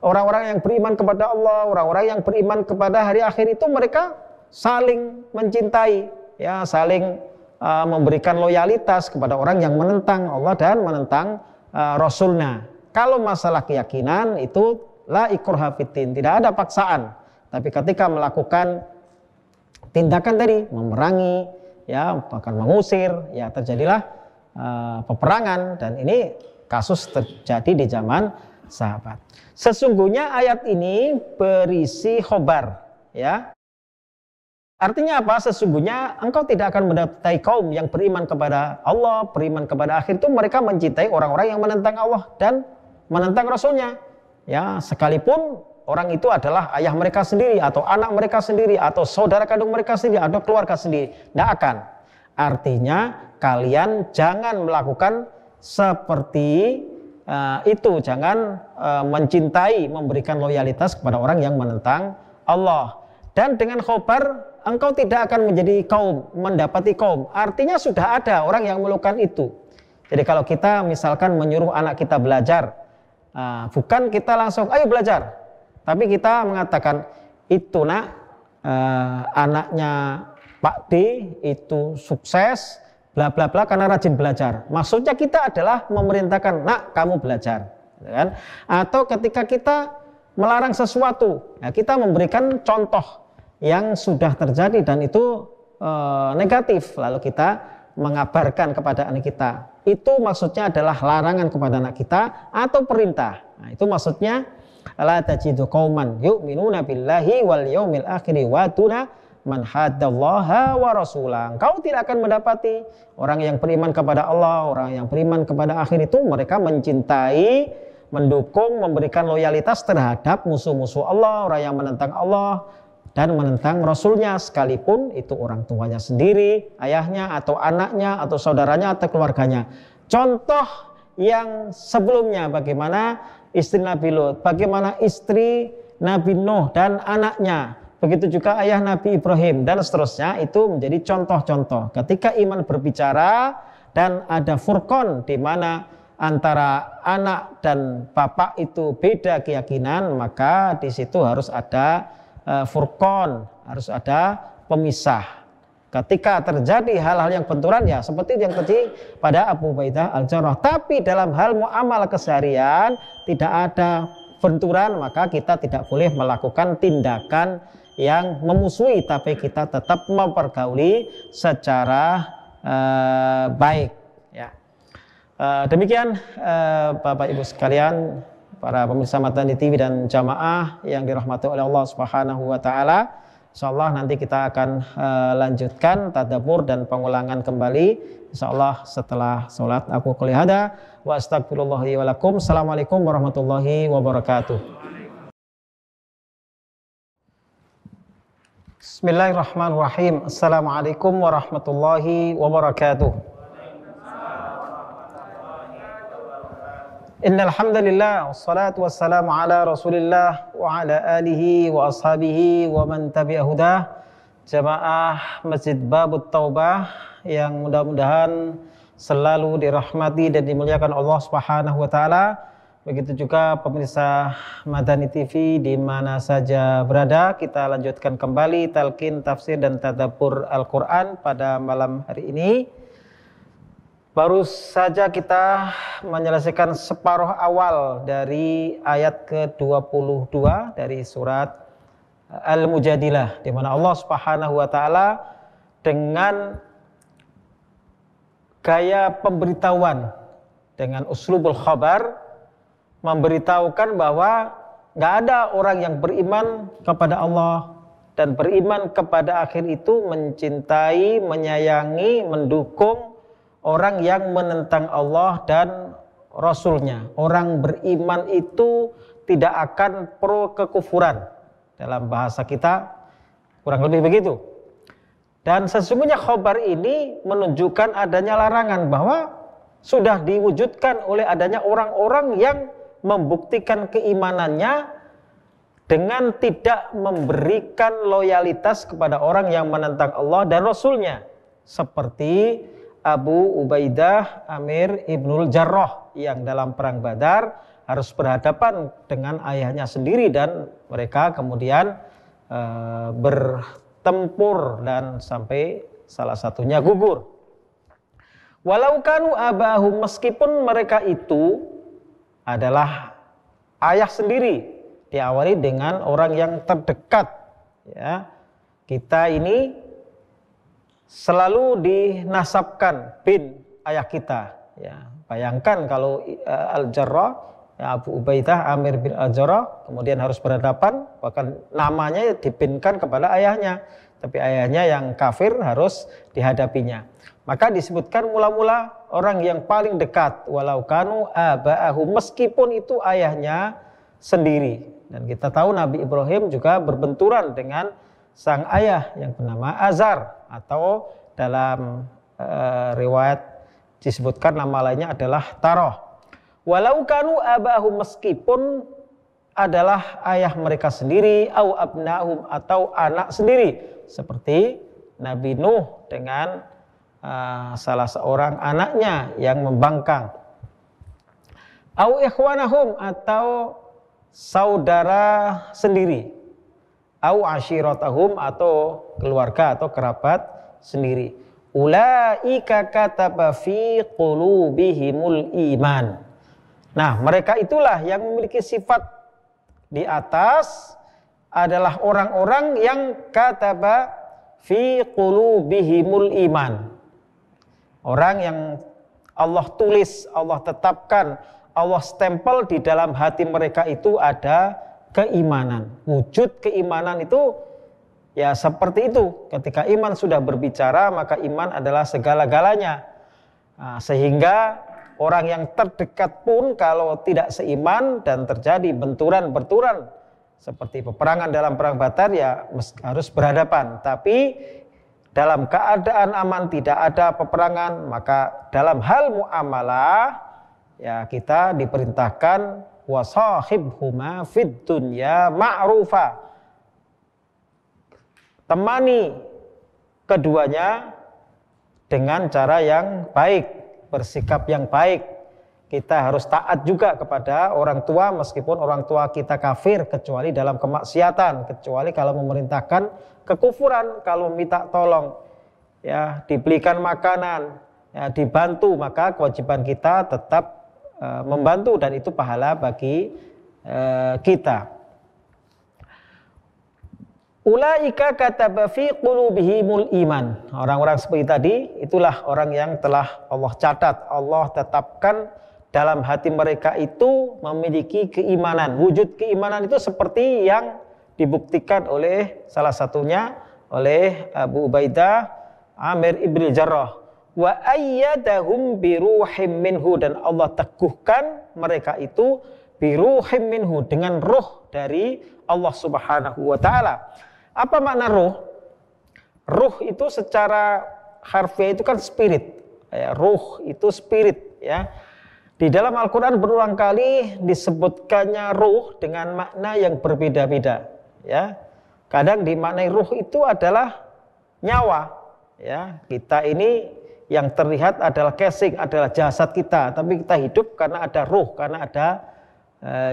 orang-orang yang beriman kepada Allah, orang-orang yang beriman kepada hari akhir itu mereka saling mencintai, ya, saling memberikan loyalitas kepada orang yang menentang Allah dan menentang Rasulnya. Kalau masalah keyakinan itu la ikraha fiddin, tidak ada paksaan. Tapi ketika melakukan tindakan tadi, memerangi, ya, bahkan mengusir, ya terjadilah peperangan, dan ini kasus terjadi di zaman sahabat. Sesungguhnya ayat ini berisi khobar, ya. Artinya apa? Sesungguhnya engkau tidak akan mendapati kaum yang beriman kepada Allah, beriman kepada akhir itu mereka mencintai orang-orang yang menentang Allah dan menentang Rasulnya. Ya, sekalipun orang itu adalah ayah mereka sendiri, atau anak mereka sendiri, atau saudara kandung mereka sendiri, atau keluarga sendiri. Tidak akan. Artinya kalian jangan melakukan seperti itu. Jangan mencintai, memberikan loyalitas kepada orang yang menentang Allah. Dan dengan khobar, engkau tidak akan menjadi kaum, mendapati kaum. Artinya sudah ada orang yang melakukan itu. Jadi kalau kita misalkan menyuruh anak kita belajar, bukan kita langsung ayo belajar, tapi kita mengatakan itu nak, anaknya Pak D itu sukses bla bla bla karena rajin belajar. Maksudnya kita adalah memerintahkan, nak kamu belajar, kan? Atau ketika kita melarang sesuatu, ya, kita memberikan contoh yang sudah terjadi dan itu negatif, lalu kita mengabarkan kepada anak kita. Itu maksudnya adalah larangan kepada anak kita atau perintah. Nah, itu maksudnya la tajidu qauman yu'minuna billahi wal yaumil akhir wa tuna man haddallaha wa rasulah. Engkau tidak akan mendapati orang yang beriman kepada Allah, orang yang beriman kepada akhir itu mereka mencintai, mendukung, memberikan loyalitas terhadap musuh-musuh Allah, orang yang menentang Allah dan menentang Rasulnya, sekalipun itu orang tuanya sendiri, ayahnya atau anaknya atau saudaranya atau keluarganya. Contoh yang sebelumnya bagaimana istri Nabi Lut, bagaimana istri Nabi Nuh dan anaknya, begitu juga ayah Nabi Ibrahim dan seterusnya, itu menjadi contoh-contoh. Ketika iman berbicara dan ada furqan di mana antara anak dan bapak itu beda keyakinan, maka di situ harus ada furqan, harus ada pemisah. Ketika terjadi hal-hal yang benturan, ya seperti yang terjadi pada Abu Ubaidah Al-Jarrah. Tapi dalam hal muamalah keseharian tidak ada benturan, maka kita tidak boleh melakukan tindakan yang memusuhi, tapi kita tetap mempergauli secara baik. Ya. Demikian Bapak Ibu sekalian, para pemirsa Madani TV dan jamaah yang dirahmati oleh Allah Subhanahu wa taala. Insyaallah nanti kita akan lanjutkan tadabbur dan pengulangan kembali insyaallah setelah salat. Aku qouli hada wa astagfirullah li wa lakum. Assalamualaikum warahmatullahi wabarakatuh. Bismillahirrahmanirrahim. Assalamualaikum warahmatullahi wabarakatuh. Innal hamdalillah wassalatu wassalamu ala Rasulillah wa ala alihi wa ashabihi wa man tabi'a hudah. Jamaah Masjid Babut Taubah yang mudah-mudahan selalu dirahmati dan dimuliakan Allah Subhanahu wa taala. Begitu juga pemirsa Madani TV di mana saja berada, kita lanjutkan kembali talqin, tafsir dan tadabbur Al-Qur'an pada malam hari ini. Baru saja kita menyelesaikan separuh awal dari ayat ke-22 dari surat Al-Mujadilah, di mana Allah Subhanahu wa taala dengan gaya pemberitahuan, dengan uslubul khabar, memberitahukan bahwa nggak ada orang yang beriman kepada Allah dan beriman kepada akhir itu mencintai, menyayangi, mendukung orang yang menentang Allah dan Rasulnya. Orang beriman itu tidak akan pro kekufuran. Dalam bahasa kita kurang lebih begitu. Dan sesungguhnya khobar ini menunjukkan adanya larangan bahwa sudah diwujudkan oleh adanya orang-orang yang membuktikan keimanannya dengan tidak memberikan loyalitas kepada orang yang menentang Allah dan Rasulnya. Seperti Abu Ubaidah Amir Ibnul Jarrah yang dalam perang Badar harus berhadapan dengan ayahnya sendiri dan mereka kemudian bertempur dan sampai salah satunya gugur. Walau kanu abahum, meskipun mereka itu adalah ayah sendiri, diawali dengan orang yang terdekat. Ya, kita ini selalu dinasabkan bin ayah kita. Ya, bayangkan kalau Al-Jarrah, ya, Abu Ubaidah Amir bin Al-Jarrah kemudian harus berhadapan, bahkan namanya dipinkan kepada ayahnya, tapi ayahnya yang kafir harus dihadapinya. Maka disebutkan mula-mula orang yang paling dekat, walau kanu aba'ahum, meskipun itu ayahnya sendiri. Dan kita tahu Nabi Ibrahim juga berbenturan dengan sang ayah yang bernama Azar, atau dalam riwayat disebutkan nama lainnya adalah Taroh. Walau kanu aba'ahum, meskipun adalah ayah mereka sendiri, au abna'hum, atau anak sendiri, seperti Nabi Nuh dengan salah seorang anaknya yang membangkang, au ikhwanahum, atau saudara sendiri, au ashiratahum, atau keluarga atau kerabat sendiri. Ulaika kataba fi qulubihimul iman. Nah, mereka itulah yang memiliki sifat di atas adalah orang-orang yang kataba fi qulubihimul iman. Orang yang Allah tulis, Allah tetapkan, Allah stempel di dalam hati mereka itu ada keimanan. Wujud keimanan itu ya seperti itu. Ketika iman sudah berbicara, maka iman adalah segala-galanya. Nah, sehingga orang yang terdekat pun kalau tidak seiman dan terjadi benturan-benturan seperti peperangan dalam perang Badar, ya harus berhadapan. Tapi dalam keadaan aman, tidak ada peperangan, maka dalam hal muamalah ya kita diperintahkan wasahibhuma fid dunya ma'rufa. Temani keduanya dengan cara yang baik, bersikap yang baik. Kita harus taat juga kepada orang tua meskipun orang tua kita kafir, kecuali dalam kemaksiatan, kecuali kalau memerintahkan kekufuran, kalau minta tolong, ya dibelikan makanan, ya dibantu, maka kewajiban kita tetap membantu dan itu pahala bagi kita. Ulaika kataba fi qulubihimul iman. Orang-orang seperti tadi itulah orang yang telah Allah catat, Allah tetapkan dalam hati mereka itu memiliki keimanan. Wujud keimanan itu seperti yang dibuktikan oleh salah satunya oleh Abu Ubaidah Amir ibn Jarrah. Wa ayyadahum biruhim minhu, dan Allah teguhkan mereka itu biruhim minhu, dengan ruh dari Allah Subhanahu wa taala. Apa makna ruh? Ruh itu secara harfiah itu kan spirit. Ya, ruh itu spirit, ya. Di dalam Al-Qur'an berulang kali disebutkannya ruh dengan makna yang berbeda-beda, ya. Kadang dimaknai ruh itu adalah nyawa, ya. Kita ini yang terlihat adalah casing, adalah jasad kita, tapi kita hidup karena ada ruh, karena ada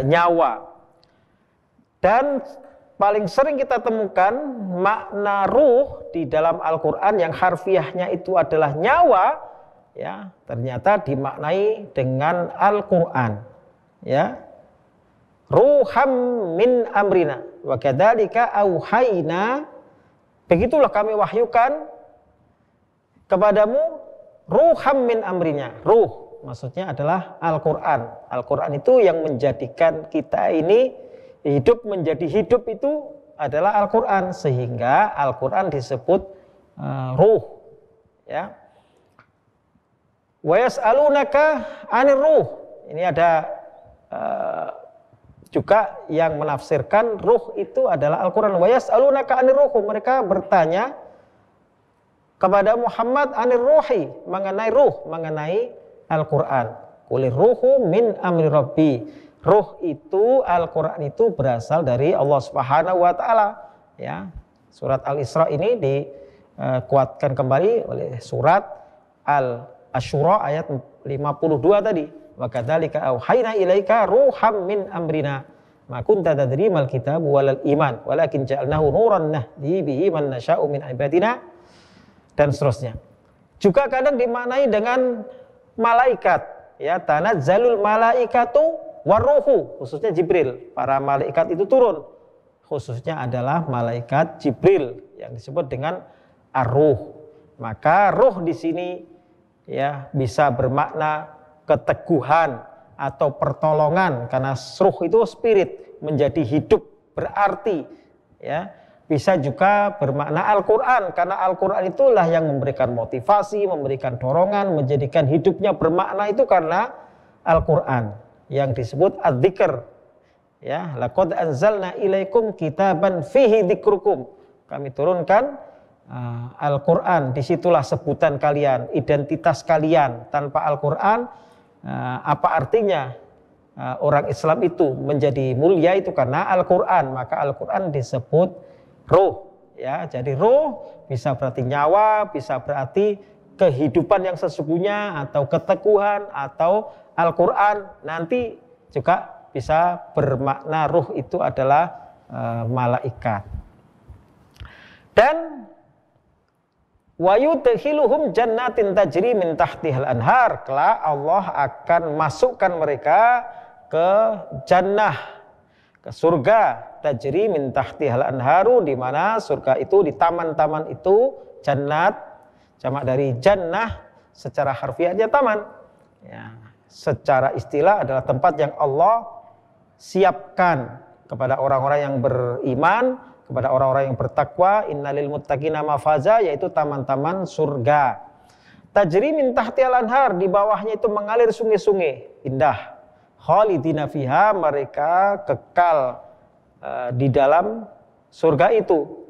nyawa. Dan paling sering kita temukan makna ruh di dalam Al-Qur'an yang harfiahnya itu adalah nyawa, ya, ternyata dimaknai dengan Al-Qur'an, ya. Ruham min amrina wa kadzalika auhayna, begitulah kami wahyukan kepadamu ruham min amrinya. Ruh maksudnya adalah Al-Qur'an. Al-Qur'an itu yang menjadikan kita ini hidup, menjadi hidup itu adalah Al-Qur'an, sehingga Al-Qur'an disebut ruh, ya. Wa yas'alunaka 'anir ruh. Ini ada juga yang menafsirkan ruh itu adalah Al-Qur'an. Wa yas'alunaka 'anir ruh. Mereka bertanya kepada Muhammad 'anir ruhi, mengenai ruh, mengenai Al-Qur'an. Qulir ruhu min amri rabbi. Ruh itu, Al-Qur'an itu berasal dari Allah Subhanahu wa taala, ya. Surat Al-Isra ini dikuatkan kembali oleh surat Al-Asyura ayat 52 tadi. Wa kadzalika auhayna ilaika ruham min amrina ma kunta tadri mal kitab walal iman walakin ja'alnahu nuran nahdi bihi man nasya'u min ibadina, dan seterusnya. Juga kadang dimaknai dengan malaikat, ya, tanazzalul malaikatu waruhu, khususnya Jibril. Para malaikat itu turun, khususnya adalah malaikat Jibril yang disebut dengan ar-ruh. Maka ruh di sini, ya, bisa bermakna keteguhan atau pertolongan, karena ruh itu spirit, menjadi hidup, berarti, ya. Bisa juga bermakna Al-Quran, karena Al-Quran itulah yang memberikan motivasi, memberikan dorongan, menjadikan hidupnya bermakna, itu karena Al-Quran yang disebut adz-dzikr. Ya, laqad anzalna ilaikum kitaban fihi dzikrukum. Kami turunkan Al-Quran, disitulah sebutan kalian, identitas kalian. Tanpa Al-Quran, apa artinya orang Islam itu menjadi mulia? Itu karena Al-Quran. Maka Al-Quran disebut ruh, ya. Jadi ruh bisa berarti nyawa, bisa berarti kehidupan yang sesungguhnya, atau keteguhan, atau Al-Quran. Nanti juga bisa bermakna ruh itu adalah malaikat. Dan wa yudkhiluhum jannatin tajri min tahtihal anhar, kelak Allah akan masukkan mereka ke jannah, ke surga, tajri min tahtihal anharu, di mana surga itu, di taman-taman itu, jannat jamak dari jannah, secara harfiahnya taman, ya, secara istilah adalah tempat yang Allah siapkan kepada orang-orang yang beriman, kepada orang-orang yang bertakwa. Innalil muttaqina mafaza, yaitu taman-taman surga. Tajri min tahtihal anhar, di bawahnya itu mengalir sungai-sungai indah. Khalidina fiha, mereka kekal di dalam surga itu,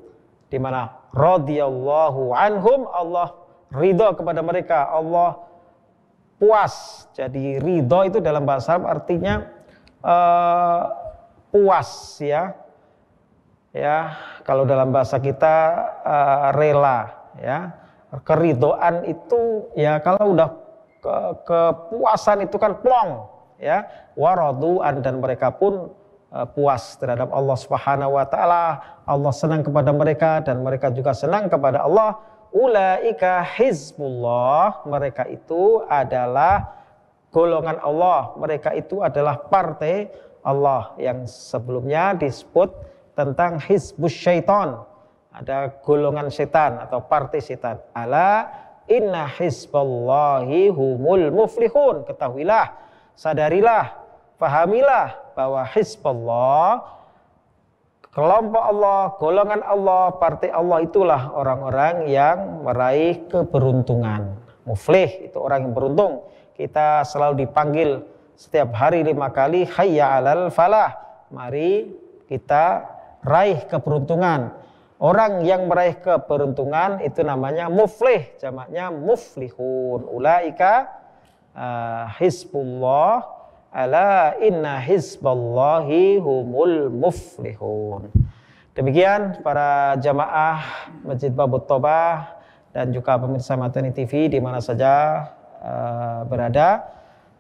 di mana radhiyallahu anhum, Allah ridho kepada mereka, Allah puas. Jadi ridho itu dalam bahasa Arab artinya puas, ya. Ya, kalau dalam bahasa kita rela, ya. Keridhoan itu, ya, kalau udah kepuasan itu kan plong, ya. Waradu'an, dan mereka pun puas terhadap Allah Subhanahu wa taala. Allah senang kepada mereka dan mereka juga senang kepada Allah. Ulaika hizbullah, mereka itu adalah golongan Allah, mereka itu adalah partai Allah, yang sebelumnya disebut tentang hizbus syaitan, ada golongan setan atau partai setan. Ala inna hizballahi humul muflihun, ketahuilah, sadarilah, fahamilah bahwa hizballah, kelompok Allah, golongan Allah, partai Allah, itulah orang-orang yang meraih keberuntungan. Muflih itu orang yang beruntung. Kita selalu dipanggil setiap hari 5 kali, hayya alal falah, mari kita raih keberuntungan. Orang yang meraih keberuntungan itu namanya muflih, jamaknya muflihun. Ulaika hizbullah, ala inna hizballahi humul muflihun. Demikian para jamaah Masjid Babut Tobah dan juga pemirsa Madani TV di mana saja berada,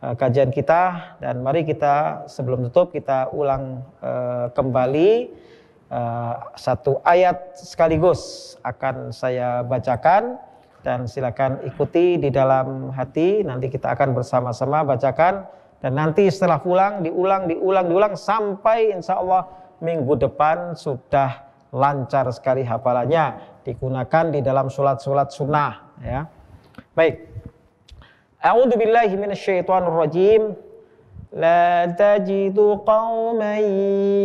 kajian kita. Dan mari kita sebelum tutup kita ulang kembali satu ayat sekaligus akan saya bacakan, dan silakan ikuti di dalam hati. Nanti kita akan bersama-sama bacakan, dan nanti setelah pulang diulang sampai insya Allah minggu depan sudah lancar sekali hafalannya, digunakan di dalam sholat-sholat sunnah, ya. Baik. A'udzu billahi minasyaitonir rajim. La tajidu qauman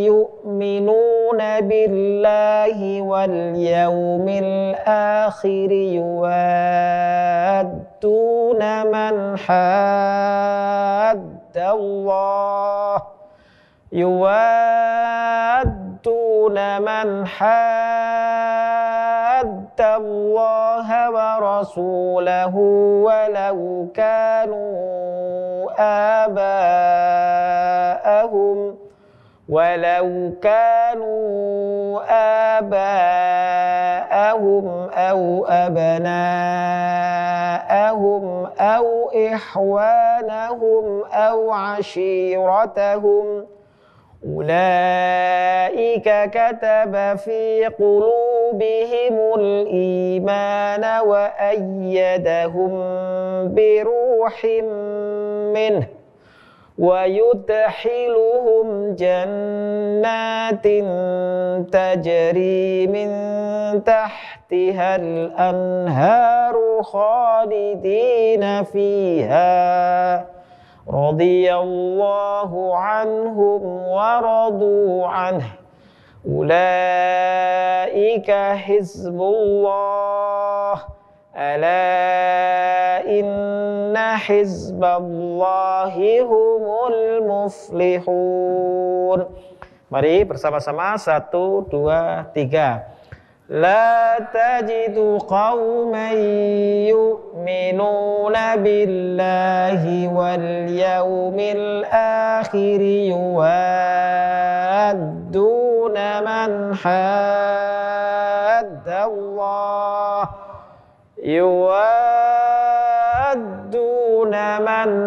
yu'minuna billahi wal yawmil akhir yuwadduna man haddallah wa rasulahu walau kanu آباءهم أو أبناءهم أو إخوانهم أو عشيرتهم أولئك كتب في قلوبهم الإيمان وأيدهم بروح منه ويدخلهم جنات تجري من تحتها الأنهار خالدين فيها رضي الله عنهم ورضوا عنه أولئك حزب الله ألا إن حزب الله هم المفلحون. Mari bersama-sama 1, 2, 3. لا تجد قوما يؤمنون بالله واليوم الآخر يوادون من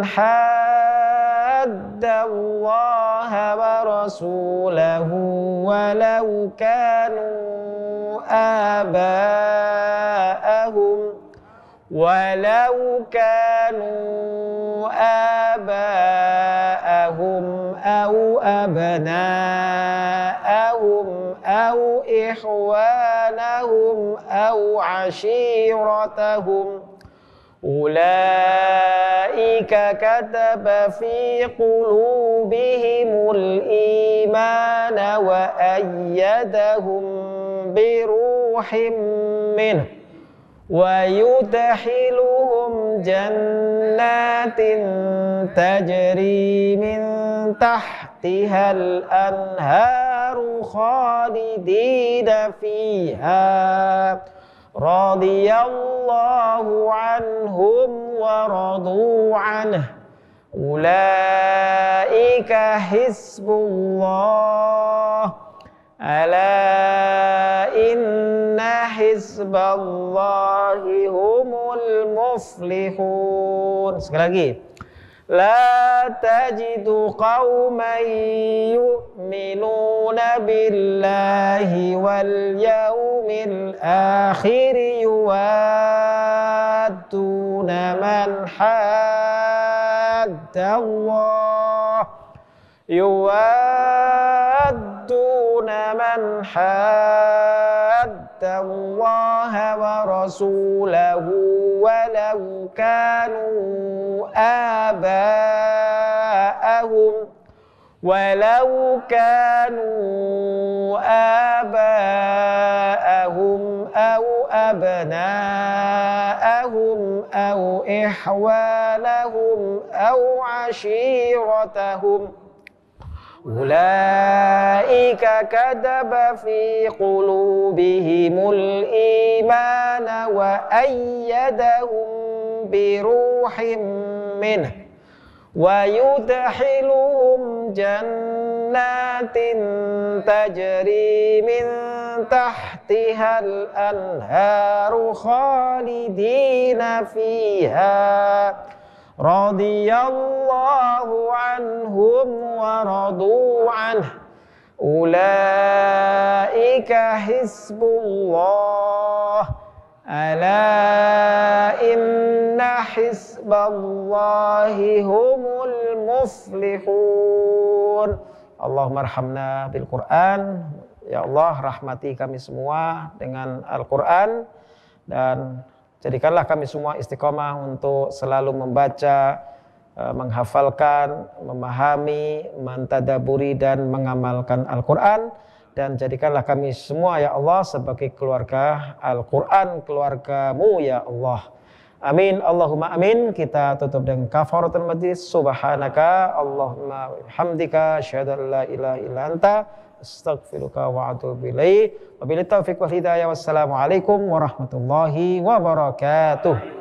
حاد الله ورسوله ولو كانوا آباءهم أو أبناءهم أو إخوانهم أو عشيرتهم أولئك كتب في قلوبهم الإيمان وأيدهم بروح منه ويدخلهم جنات تجري من تحتها الأنهار خالدين فيها رضي الله عنهم ورضوا عنه أولئك حزب الله ألا إن حزب الله هم المفلحون. Sekali lagi. لا تجد قوما يؤمنون بالله واليوم الآخر يوادون من حاد الله ورسوله ولو كانوا آباءهم أو أبناءهم أو إخوانهم أو عشيرتهم أولئك كتب في قلوبهم الإيمان وأيدهم بروح منه ويدخلهم جنات تجري من تحتها الأنهار خالدين فيها رضي الله عنهم ورضوا عنه أولئك حزب الله ألا إن حزب الله هم المفلحون. Allahumma arhamna bil Quran. Ya Allah, rahmati kami semua dengan Al-Quran dan jadikanlah kami semua istiqomah untuk selalu membaca, menghafalkan, memahami, mentadaburi dan mengamalkan Al-Quran. Dan jadikanlah kami semua ya Allah sebagai keluarga Al-Quran, keluarga-Mu ya Allah. Amin, Allahumma amin. Kita tutup dengan kafaratul majlis. Subhanaka Allahumma hamdika asyhadu an la ilaha illa anta astaghfiruka wa atubu ilaik. Wabillahi taufiq wal hidayah. Wassalamualaikum warahmatullahi wabarakatuh.